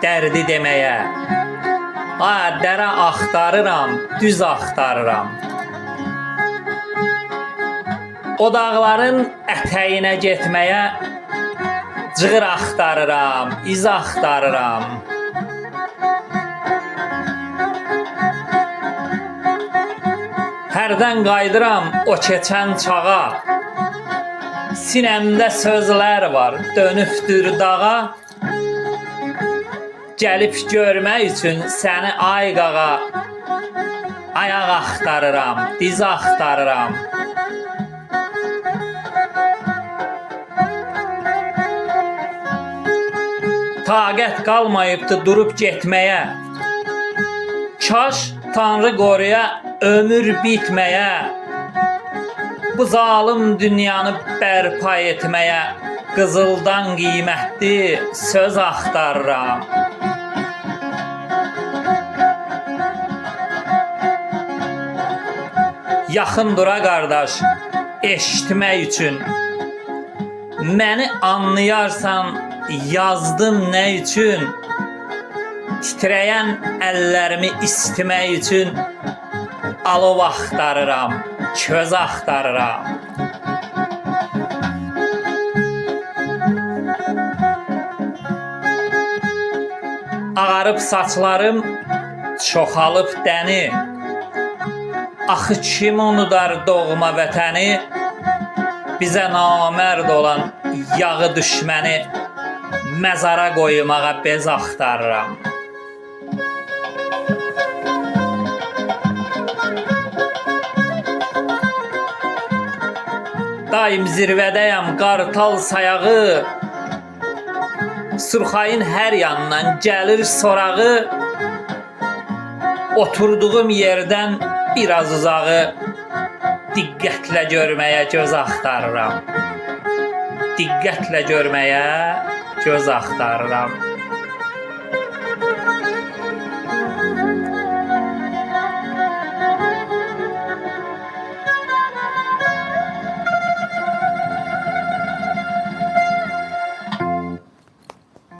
dərdi deməyə. Dərə axtarıram, düz axtarıram. O dağların ətəyinə getməyə cığır axtarıram, iz axtarıram. Hərdən qayıdıram o keçən çağa. Sinəmdə sözlər var, dönübdür dağa. Gəlib görmək üçün səni ay qağa. Ayaq axtarıram, diz axtarıram. Taqət qalmayıbdı durub getməyə. Kaş Tanrı qoruya ömür bitməyə. Bu zalım dünyanı bərpa etməyə qızıldan qiymətli söz axtarıram. Yaxın dura qardaş, eşitmək üçün. Məni anlayarsan, yazdım nə üçün? Titrəyən əllərimi istimək üçün alov axtarıram, köz axtarıram. Ağarıb saçlarım, çoxalıb dəni. Axı kim unudar doğma vətəni? Bizə namərd olan yağı düşməni məzara qoymağa bez axtarıram. Daim zirvədəyəm qartal sayağı. Surxayın hər yandan gəlir sorağı. Oturduğum yerdən biraz uzağı diqqətlə görməyə göz axtarıram. Diqqətlə görməyə göz axtarıram.